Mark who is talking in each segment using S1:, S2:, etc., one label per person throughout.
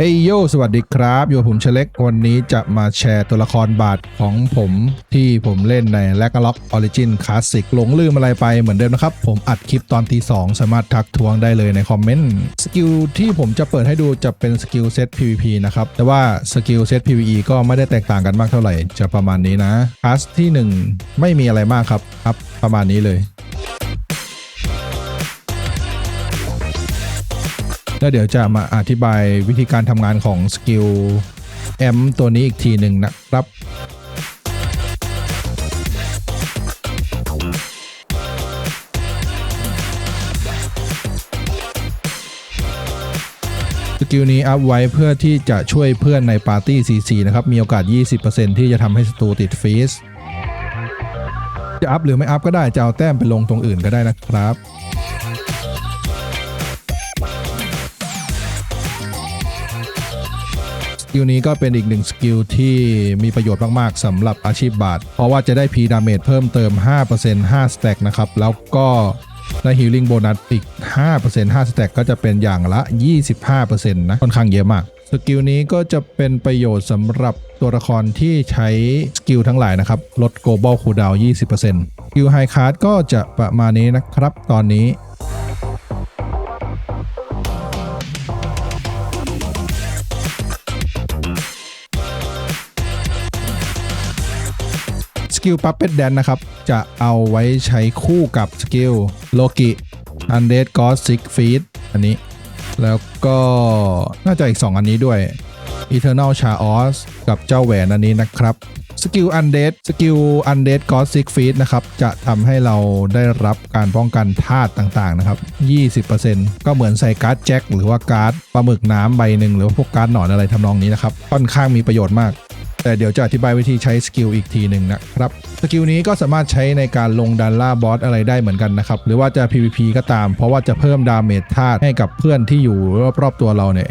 S1: เฮ้ยโยสวัสดีครับอยู่กับผมเชเล็กวันนี้จะมาแชร์ตัวละครบาทของผมที่ผมเล่นใน Ragnarok Origin Classic หลงลืมอะไรไปเหมือนเดิมนะครับผมอัดคลิปตอนที่2สามารถทักท้วงได้เลยในคอมเมนต์สกิลที่ผมจะเปิดให้ดูจะเป็นสกิลเซต PVP นะครับแต่ว่าสกิลเซต PVE ก็ไม่ได้แตกต่างกันมากเท่าไหร่จะประมาณนี้นะคลาสที่1ไม่มีอะไรมากครับประมาณนี้เลยแล้วเดี๋ยวจะมาอธิบายวิธีการทำงานของสกิลแอมตัวนี้อีกทีหนึ่งนะครับสกิลนี้อัพไว้เพื่อที่จะช่วยเพื่อนในปาร์ตี้ CC นะครับมีโอกาส 20% ที่จะทำให้ศัตรูติดฟรีซจะอัพหรือไม่อัพก็ได้จะเอาแต้มไปลงตรงอื่นก็ได้นะครับสกิลนี้ก็เป็นอีกหนึ่งสกิลที่มีประโยชน์มากๆสำหรับอาชีพบาทเพราะว่าจะได้ P Damage เพิ่มเติม 5% 5 สแต็กนะครับแล้วก็ได้ Healing Bonus อีก 5% 5 สแต็กก็จะเป็นอย่างละ 25% นะค่อนข้างเยอะมากสกิลนี้ก็จะเป็นประโยชน์สำหรับตัวละครที่ใช้สกิลทั้งหลายนะครับลด Global Cooldown 20% สกิล High Card ก็จะประมาณนี้นะครับตอนนี้สกิลปั๊บเป็ดแดนนะครับจะเอาไว้ใช้คู่กับสกิลโลกิอันเดดกอสซิกฟีดอันนี้แล้วก็น่าจะอีก2อันนี้ด้วย Eternal Chaos กับเจ้าแหวนอันนี้นะครับสกิลอันเดดกอสซิกฟีดนะครับจะทำให้เราได้รับการป้องกันธาตุต่างๆนะครับ 20% ก็เหมือนใส่การ์ดแจ็คหรือว่าการ์ดปลาหมึกน้ำใบหนึ่งหรือว่าพวกการ์ดหนอนอะไรทำนองนี้นะครับค่อนข้างมีประโยชน์มากแต่เดี๋ยวจะอธิบายวิธีใช้สกิลอีกทีหนึ่งนะครับสกิลนี้ก็สามารถใช้ในการลงดันล่าบอสอะไรได้เหมือนกันนะครับหรือว่าจะ PVP ก็ตามเพราะว่าจะเพิ่มดาเมจธาตุให้กับเพื่อนที่อยู่รอบๆตัวเราเนี่ย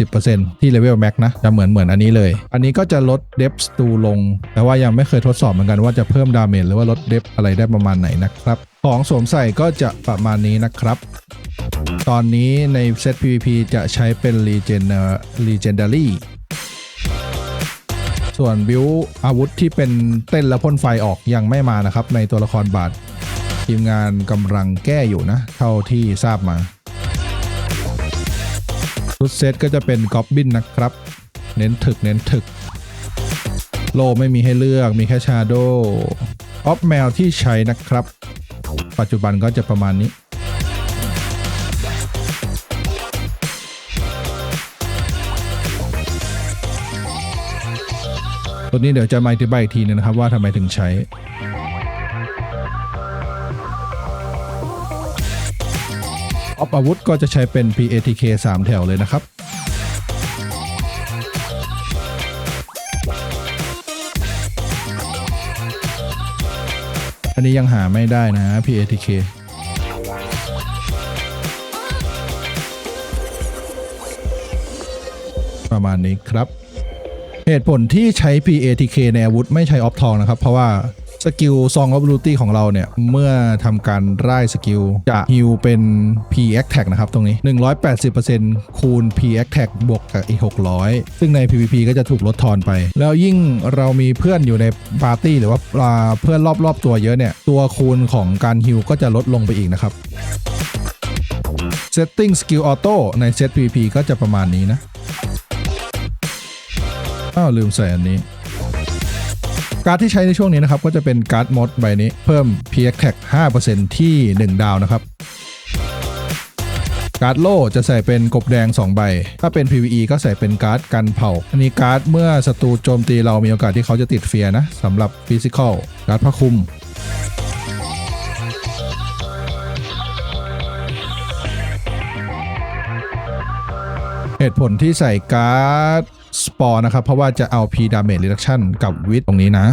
S1: 20% ที่เลเวลแม็กนะจะเหมือนอันนี้เลยอันนี้ก็จะลดเดฟสตูลงแต่ว่ายังไม่เคยทดสอบเหมือนกันว่าจะเพิ่มดาเมจหรือว่าลดเดฟอะไรได้ประมาณไหนนะครับของสวมใส่ก็จะประมาณนี้นะครับตอนนี้ในเซต PVP จะใช้เป็น Legendaryส่วนบิวอาวุธที่เป็นเต้นและพ่นไฟออกยังไม่มานะครับในตัวละครบาททีมงานกำลังแก้อยู่นะเท่าที่ทราบมาชุดเซตก็จะเป็นกอบบินนะครับเน้นถึกโลไม่มีให้เลือกมีแค่ชาโดออฟแมวที่ใช้นะครับปัจจุบันก็จะประมาณนี้ตัวนี้เดี๋ยวจะมาอธิบายอีกทีนึงนะครับว่าทำไมถึงใช้ออฟอาวุธก็จะใช้เป็น PATK 3 แถวเลยนะครับอันนี้ยังหาไม่ได้นะ PATK ประมาณนี้ครับเหตุผลที่ใช้ PATK ในอาวุธไม่ใช้ออฟทองนะครับเพราะว่าสกิลซองออฟลูตี้ของเราเนี่ยเมื่อทำการไล่สกิลจะฮิลเป็น P Attack นะครับตรงนี้ 180% คูณ P Attack บวกกับอีก600ซึ่งใน PVP ก็จะถูกลดทอนไปแล้วยิ่งเรามีเพื่อนอยู่ในปาร์ตี้หรือว่าเพื่อนรอบๆตัวเยอะเนี่ยตัวคูณของการฮิลก็จะลดลงไปอีกนะครับ Setting Skill Auto ในเซต PVP ก็จะประมาณนี้นะลืมใส่อันนี้การ์ดที่ใช้ในช่วงนี้นะครับก็จะเป็นการ์ดมอดใบนี้เพิ่ม P Attack 5% ที่1ดาวนะครับการ์ดโล่จะใส่เป็นกบแดง2ใบถ้าเป็น PVE ก็ใส่เป็นการ์ดกันเผาอันนี้การ์ดเมื่อศัตรูโจมตีเรามีโอกาสที่เขาจะติดเฟียร์นะสำหรับฟิสิคอลการ์ดผ้าคลุมเหตุผลที่ใส่การ์ดสปอร์นะครับเพราะว่าจะเอา P Damage Reduction กับวิทตรงนี้นะ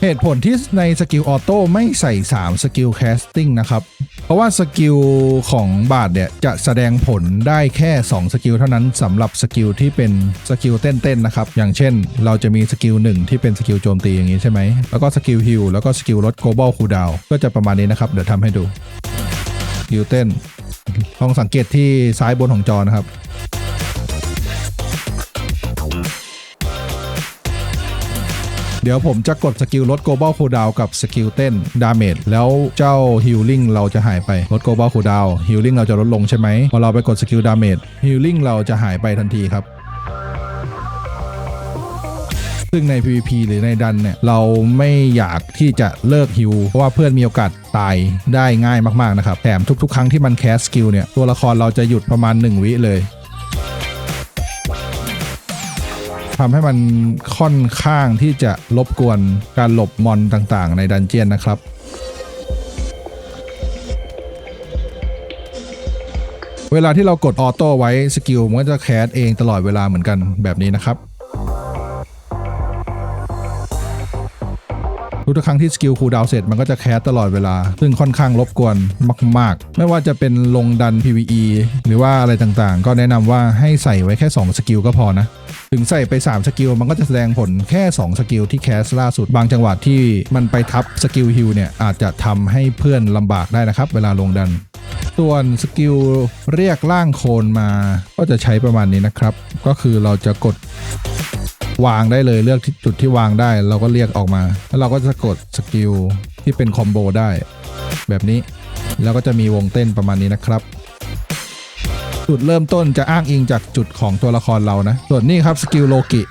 S1: เหตุผลที่ในสกิลออโต้ไม่ใส่3สกิลแคสติ้งนะครับ เพราะว่าสกิลของบาทเนี่ยจะแสดงผลได้แค่2สกิลเท่านั้นสำหรับสกิลที่เป็นสกิลเต้นๆนะครับอย่างเช่นเราจะมีสกิล1ที่เป็นสกิลโจมตีอย่างนี้ใช่ไหมแล้วก็สกิลฮิลแล้วก็สกิลลด global cooldown ก็จะประมาณนี้นะครับเดี๋ยวทำให้ดูสกิลเต้นลองสังเกตที่ซ้ายบนของจอนะครับเดี๋ยวผมจะกดสกิลลด global cooldown กับสกิลเต้น damage แล้วเจ้า healing เราจะหายไปลด global cooldown healing เราจะลดลงใช่ไหมพอเราไปกดสกิล damage healing เราจะหายไปทันทีครับซึ่งใน PVP หรือในดันเนี่ยเราไม่อยากที่จะเลิกฮิลเพราะว่าเพื่อนมีโอกาสตายได้ง่ายมากๆนะครับแถมทุกๆครั้งที่มันแคสสกิลเนี่ยตัวละครเราจะหยุดประมาณ1วิเลยทำให้มันค่อนข้างที่จะรบกวนการหลบมอนต่างๆในดันเจียนนะครับเวลาที่เรากดออโต้ไว้สกิลมันก็จะแคสเองตลอดเวลาเหมือนกันแบบนี้นะครับทุกครั้งที่สกิลคูลดาวน์เสร็จมันก็จะแคสตลอดเวลาซึ่งค่อนข้างรบกวนมากๆไม่ว่าจะเป็นลงดัน PVE หรือว่าอะไรต่างๆก็แนะนำว่าให้ใส่ไว้แค่2สกิลก็พอนะถึงใส่ไป3สกิลมันก็จะแสดงผลแค่2สกิลที่แคสล่าสุดบางจังหวะที่มันไปทับสกิลฮิลเนี่ยอาจจะทำให้เพื่อนลำบากได้นะครับเวลาลงดันส่วนสกิลเรียกร่างโคลนมาก็จะใช้ประมาณนี้นะครับก็คือเราจะกดวางได้เลยเลือกที่จุดที่วางได้เราก็เรียกออกมาแล้วเราก็จะกดสกิลที่เป็นคอมโบได้แบบนี้แล้วก็จะมีวงเต้นประมาณนี้นะครับจุดเริ่มต้นจะอ้างอิงจากจุดของตัวละครเรานะส่วนนี้ครับสกิลโลกิ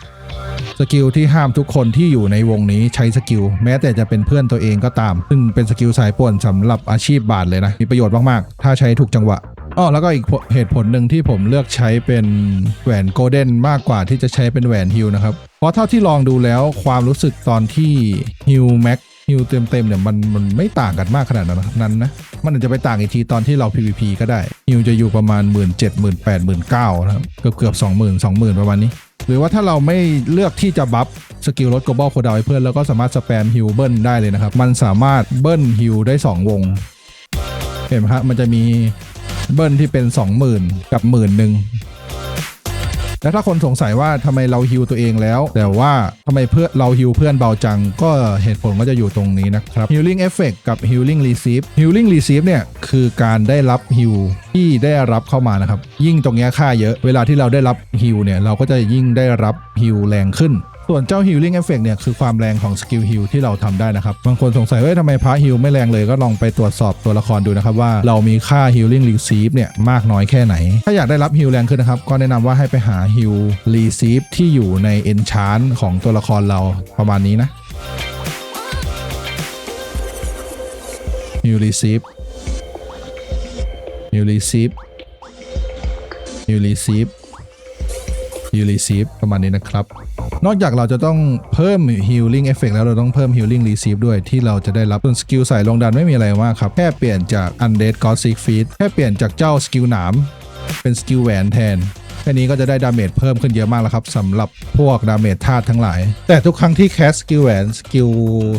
S1: สกิลที่ห้ามทุกคนที่อยู่ในวงนี้ใช้สกิลแม้แต่จะเป็นเพื่อนตัวเองก็ตามซึ่งเป็นสกิลสายป่วนสำหรับอาชีพบาทเลยนะมีประโยชน์มากๆถ้าใช้ถูกจังหวะแล้วก็อีกเหตุผลหนึ่งที่ผมเลือกใช้เป็นแหวนโกลเด้นมากกว่าที่จะใช้เป็นแหวนฮิลนะครับเพราะเท่าที่ลองดูแล้วความรู้สึกตอนที่ฮิลแม็กฮิลเต็มเนี่ยมันไม่ต่างกันมากขนาดนั้นนะมันอาจจะไปต่างอีกทีตอนที่เรา PVP ก็ได้ฮิลจะอยู่ประมาณ 17,000 18,000 19,000นะครับเกือบ 20,000 ประมาณนี้หรือว่าถ้าเราไม่เลือกที่จะบัฟสกิลลด global cooldown ให้เพื่อนแล้วก็สามารถสแปมฮิลเบิ้ลได้เลยนะครับมันสามารถเบิ้ลฮิลได้2วงเห็นไหมครับมันจะมีเบิ้ลที่เป็น 20,000 กับ 10,000 แล้วถ้าคนสงสัยว่าทำไมเราฮิลตัวเองแล้วแต่ว่าทำไมเราฮิลเพื่อนเบาจังก็เหตุผลก็จะอยู่ตรงนี้นะครับ Healing Effect กับ Healing Receive Healing Receive เนี่ยคือการได้รับฮิลที่ได้รับเข้ามานะครับยิ่งตรงนี้ค่าเยอะเวลาที่เราได้รับฮิลเนี่ยเราก็จะยิ่งได้รับฮิลแรงขึ้นส่วนเจ้า Healing Effect เนี่ยคือความแรงของสกิลฮิลที่เราทำได้นะครับบางคนสงสัยว่าทำไมพระฮิลไม่แรงเลยก็ลองไปตรวจสอบตัวละครดูนะครับว่าเรามีค่า Healing Receive เนี่ยมากน้อยแค่ไหนถ้าอยากได้รับฮิลแรงขึ้นนะครับก็แนะนำว่าให้ไปหาฮิล Receive ที่อยู่ใน Enchant ของตัวละครเราประมาณนี้นะHeal Receive Heal Receive Heal Receive Heal Receive ประมาณนี้นะครับนอกจากเราจะต้องเพิ่ม Healing Effect แล้วเราต้องเพิ่ม Healing Receive ด้วยที่เราจะได้รับส่วนสกิลใส่ลงดันไม่มีอะไรมากครับแค่เปลี่ยนจาก Undead Gothic Feat แค่เปลี่ยนจากเจ้าสกิลหนามเป็นสกิลแหวนแทนแค่นี้ก็จะได้ดาเมจเพิ่มขึ้นเยอะมากแล้วครับสำหรับพวกดาเมจธาตุทั้งหลายแต่ทุกครั้งที่แคสสกิลแหวนสกิล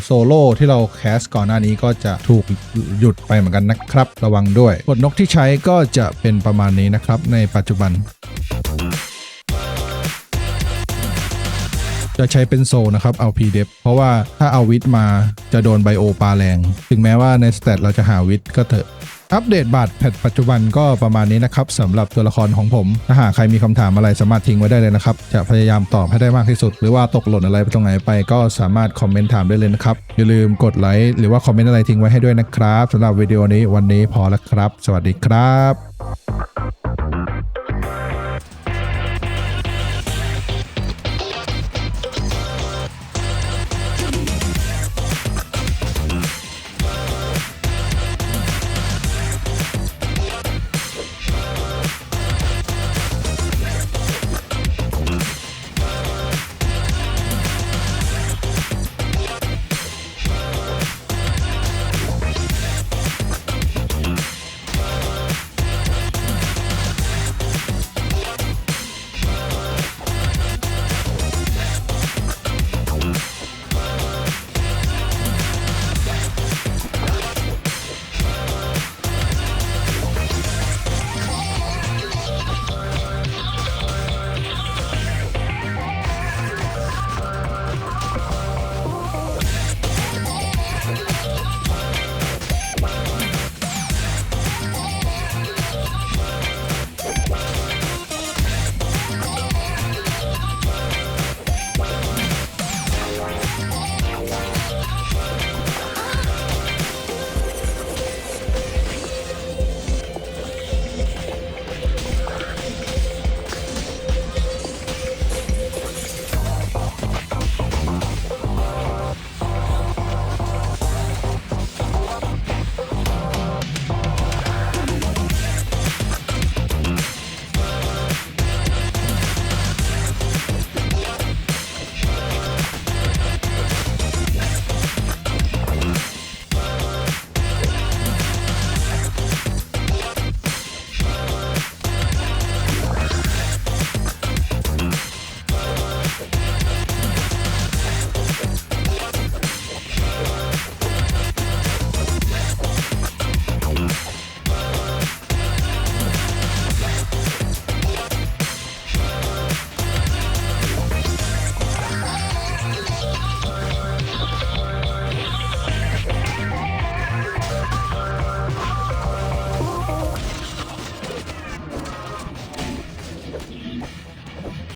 S1: โซโล่ที่เราแคสก่อนหน้านี้ก็จะถูกหยุดไปเหมือนกันนะครับระวังด้วยกดนกที่ใช้ก็จะเป็นประมาณนี้นะครับในปัจจุบันจะใช้เป็นโซนะครับเอา P-Dep เพราะว่าถ้าเอาวิทมาจะโดนไบโอปาแรงถึงแม้ว่าในสเตตเราจะหาวิทก็เถอะอัปเดตบาทแพทปัจจุบันก็ประมาณนี้นะครับสำหรับตัวละครของผมถ้าหากใครมีคำถามอะไรสามารถทิ้งไว้ได้เลยนะครับจะพยายามตอบให้ได้มากที่สุดหรือว่าตกหล่นอะไรไปตรงไหนไปก็สามารถคอมเมนต์ถามได้เลยนะครับอย่าลืมกดไลค์หรือว่าคอมเมนต์อะไรทิ้งไว้ให้ด้วยนะครับสำหรับวิดีโอนี้วันนี้พอแล้วครับสวัสดีครับ